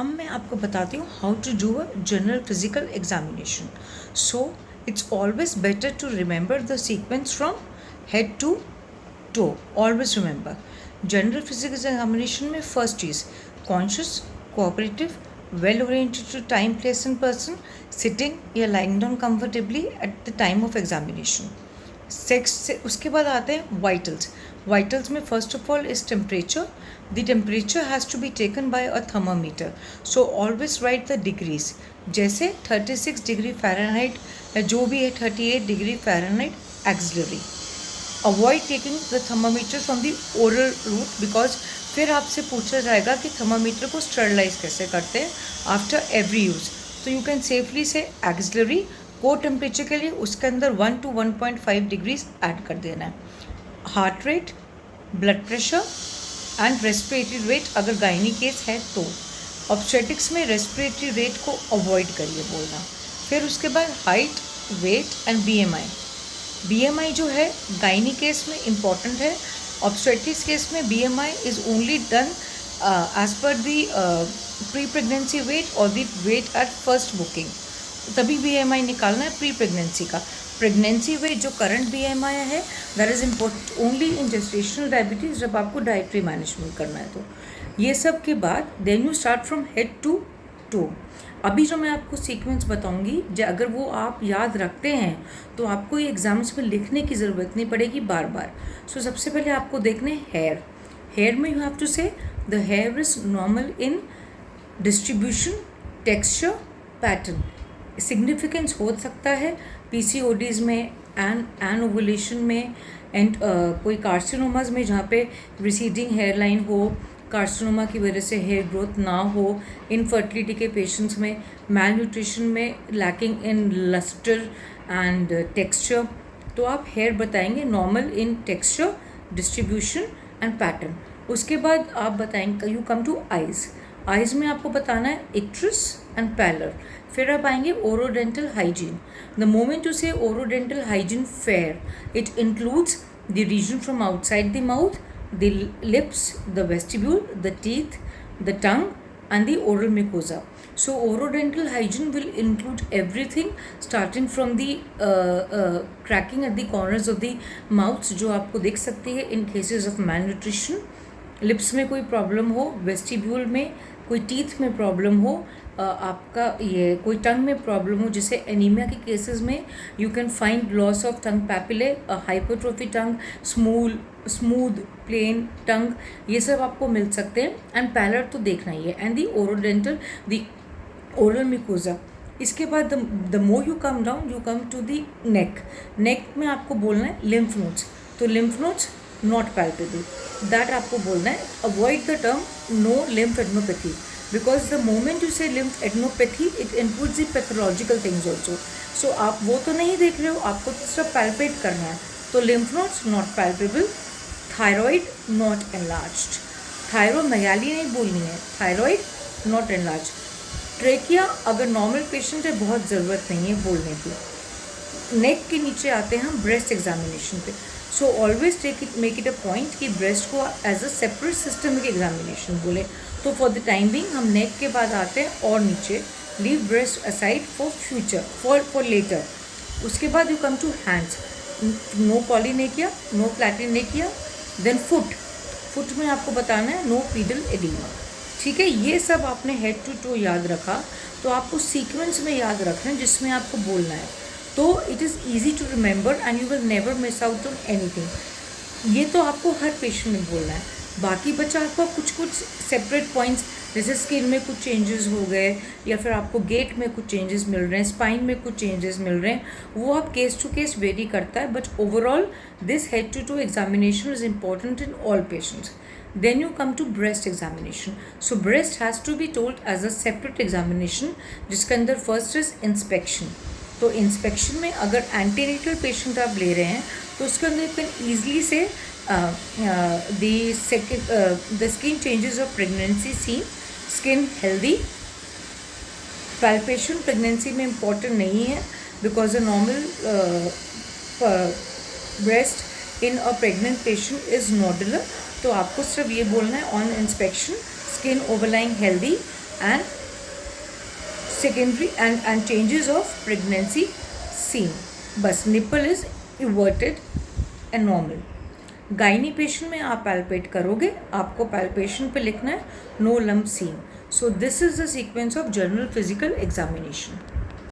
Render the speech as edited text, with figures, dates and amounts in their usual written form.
अब मैं आपको बताती हूँ how to do a general physical examination. So it's always better to remember the sequence from head to toe. Always remember. General physical examination में first चीज़ conscious, cooperative, well oriented to time, place and person, sitting या lying down comfortably at the time of examination. Sex से उसके बाद आते हैं vitals. Vitals में first of all is temperature. The temperature has to be taken by a thermometer. So always write the degrees. जैसे 36 degree Fahrenheit या जो भी है 38 degree Fahrenheit axillary. Avoid taking the thermometer from the oral route because फिर आपसे पूछा जाएगा कि थर्मामीटर को स्टरलाइज कैसे करते हैं आफ्टर एवरी यूज़. तो यू कैन सेफली से एक्सिलरी. कोर टेम्परेचर के लिए उसके अंदर 1 to 1.5 डिग्रीज ऐड कर देना है. Heart rate, blood pressure and respiratory rate अगर गायनी केस है तो. ऑब्स्टेटिक्स में रेस्पिरेटरी रेट को अवॉइड करिए बोलना. फिर उसके बाद height, weight and BMI. BMI जो है गायनी केस में इम्पॉर्टेंट है. ऑब्स्टेटिक्स केस में BMI is only done as per the pre pregnancy weight और the weight at first booking. तभी BMI निकालना है प्री प्रेगनेंसी का. प्रेगनेंसी वेट जो करंट BMI है that is important only in gestational diabetes जब आपको डाइटरी मैनेजमेंट करना है. तो ये सब के बाद then you start from head to toe. अभी जो मैं आपको सीक्वेंस बताऊंगी अगर वो आप याद रखते हैं तो आपको ये एग्ज़ाम्स में लिखने की ज़रूरत नहीं पड़ेगी बार बार. सो सबसे पहले आपको देखने हेयर. हेयर में यू हैव टू से the here is normal in distribution, texture, pattern. Significance हो सकता है PCODs में एन ओवुलेशन में एंड कोई कार्सिनोमाज में जहाँ पे रिसीडिंग हेयर लाइन हो, कार्सिनोमा की वजह से हेयर ग्रोथ ना हो, इनफर्टिलिटी के पेशेंट्स में, मैल न्यूट्रिशन में, lacking in lustre and texture. तो आप हेयर बताएंगे normal in texture, distribution and pattern. उसके बाद आप बताएंगे you come to eyes. Eyes में आपको बताना है इक्ट्रस एंड पैलर. फिर आप आएंगे orodental hygiene. The moment you say orodental hygiene fair it includes the region from outside the mouth, the lips, the vestibule, the teeth, the tongue and the oral mucosa. So orodental hygiene will include everything starting from the cracking at the corners of the mouth जो आपको दिख सकती है in cases of malnutrition. Lips में कोई problem हो, vestibule में कोई टीथ में प्रॉब्लम हो, आपका ये कोई टंग में प्रॉब्लम हो जैसे एनीमिया के केसेस में you can find loss of tongue papillae, hypertrophy tongue, smooth plain tongue, ये सब आपको मिल सकते हैं. एंड पैलर तो देखना ही है. And the orodental, the oral mucosa. इसके बाद the more you come down you come to the neck. Neck में आपको बोलना है लिम्फ नोड्स. तो lymph nodes not palpable, that आपको बोलना है. Avoid the term no lymph adenopathy because the moment you say lymph adenopathy it includes the pathological things also. So आप वो तो नहीं देख रहे हो, आपको तो सिर्फ पैल्पेट करना है. तो lymph nodes not palpable, thyroid not enlarged. थायरोमेगाली नहीं बोलनी है, थायरॉइड नॉट enlarged. ट्रेकिया अगर नॉर्मल पेशेंट है बहुत ज़रूरत नहीं है बोलने की. नेक के नीचे आते हैं हम ब्रेस्ट एग्जामिनेशन पे. So always make it a point कि ब्रेस्ट को as a separate systemic examination बोले. तो फॉर द टाइम बिंग हम नेक के बाद आते हैं और नीचे. Leave breast aside for future for later. उसके बाद you come to hands. No polyonychia, no platonychia. Then foot में आपको बताना है नो पीडल एडिमा. ठीक है, ये सब आपने हेड टू टो याद रखा. तो आपको सीक्वेंस में याद रखना है जिसमें आपको बोलना है. तो it is easy to remember and you will never miss out on anything. ये तो आपको हर पेशेंट में बोलना है. बाकी बचा आपको कुछ सेपरेट पॉइंट्स जैसे स्किन में कुछ चेंजेस हो गए या फिर आपको गेट में कुछ चेंजेस मिल रहे हैं, स्पाइन में कुछ चेंजेस मिल रहे हैं, वो आप केस टू केस वेरी करता है. But overall this head to toe examination is important in all patients. Then you come to breast examination. So breast has to be told as a separate examination जिसके अंदर first is inspection. तो inspection में अगर antenatal patient आप ले रहे हैं तो उसके अंदर you can easily say the skin changes of pregnancy seen, skin healthy. Palpation pregnancy में इम्पॉर्टेंट नहीं है because a normal breast in a pregnant patient is nodular. तो आपको सिर्फ ये बोलना है on inspection skin overlying healthy, and secondary and changes of pregnancy seen. बस nipple is everted and normal. Gynae patient में आप पैल्पेट करोगे, आपको पैल्पेशन पे लिखना है no lump seen. So this is the sequence of general physical examination.